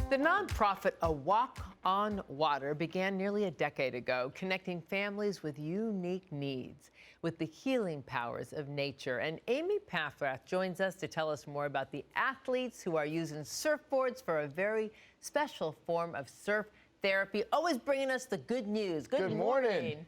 The nonprofit A Walk on Water began nearly a decade ago, connecting families with unique needs with the healing powers of nature. And Amy Paffrath joins us to tell us more about the athletes who are using surfboards for a very special form of surf therapy, always bringing us the good news. Good morning.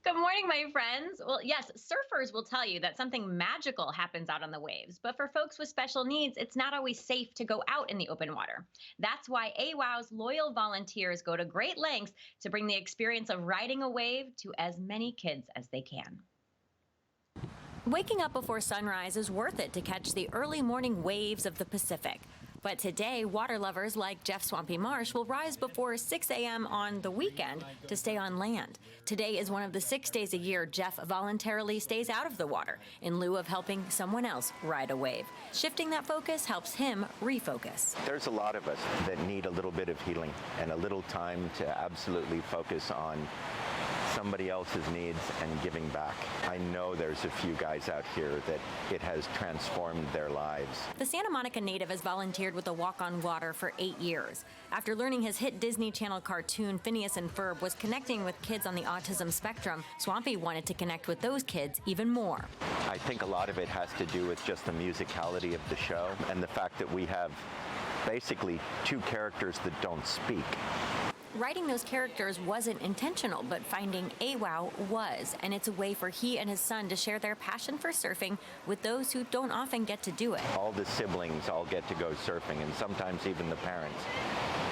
Good morning, my friends. Well, yes, surfers will tell you that something magical happens out on the waves. But for folks with special needs, it's not always safe to go out in the open water. That's why AWOW's loyal volunteers go to great lengths to bring the experience of riding a wave to as many kids as they can. Waking up before sunrise is worth it to catch the early morning waves of the Pacific. But today, water lovers like Jeff Swampy Marsh will rise before 6 a.m. on the weekend to stay on land. Today is one of the 6 days a year Jeff voluntarily stays out of the water in lieu of helping someone else ride a wave. Shifting that focus helps him refocus. There's a lot of us that need a little bit of healing and a little time to absolutely focus on somebody else's needs and giving back. I know there's a few guys out here that it has transformed their lives. The Santa Monica native has volunteered with A Walk on Water for 8 years. After learning his hit Disney Channel cartoon Phineas and Ferb was connecting with kids on the autism spectrum, Swampy wanted to connect with those kids even more. I think a lot of it has to do with just the musicality of the show and the fact that we have basically two characters that don't speak. Writing those characters wasn't intentional, but finding AWOW was, and it's a way for he and his son to share their passion for surfing with those who don't often get to do it. All the siblings all get to go surfing, and sometimes even the parents.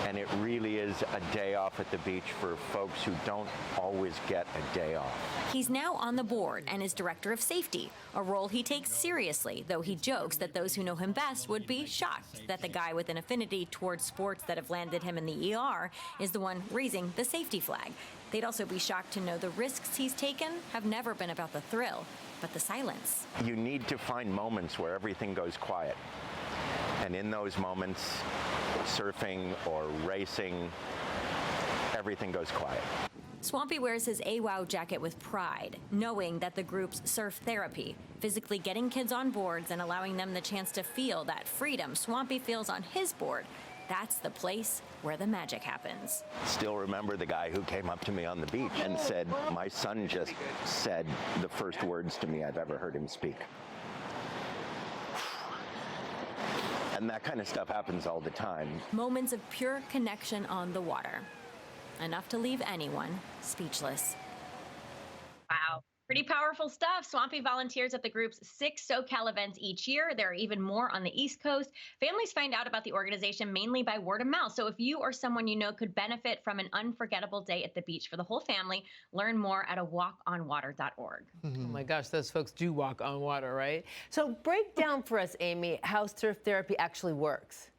And it really is a day off at the beach for folks who don't always get a day off. He's now on the board and is director of safety, a role he takes seriously, though he jokes that those who know him best would be shocked that the guy with an affinity towards sports that have landed him in the ER is the one raising the safety flag. They'd also be shocked to know the risks he's taken have never been about the thrill, but the silence. You need to find moments where everything goes quiet. And in those moments, surfing or racing, everything goes quiet. Swampy wears his AWOW jacket with pride, knowing that the group's surf therapy, physically getting kids on boards and allowing them the chance to feel that freedom Swampy feels on his board, that's the place where the magic happens. Still remember the guy who came up to me on the beach and said, "My son just said the first words to me I've ever heard him speak." And that kind of stuff happens all the time. Moments of pure connection on the water. Enough to leave anyone speechless. Wow. Pretty powerful stuff. Swampy volunteers at the group's 6 SoCal events each year. There are even more on the East Coast. Families find out about the organization mainly by word of mouth. So if you or someone you know could benefit from an unforgettable day at the beach for the whole family, learn more at awalkonwater.org. Oh my gosh, those folks do walk on water, right? So break down for us, Amy, how surf therapy actually works.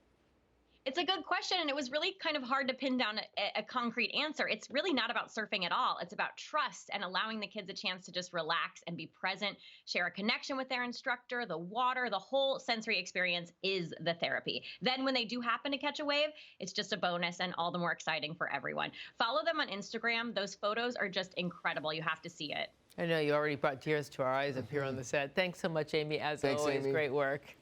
It's a good question, and it was really kind of hard to pin down a concrete answer. It's really not about surfing at all. It's about trust and allowing the kids a chance to just relax and be present, share a connection with their instructor, the water, the whole sensory experience is the therapy. Then when they do happen to catch a wave, it's just a bonus and all the more exciting for everyone. Follow them on Instagram. Those photos are just incredible. You have to see it. I know you already brought tears to our eyes up here on the set. Thanks so much, Amy, as always. Amy. Great work.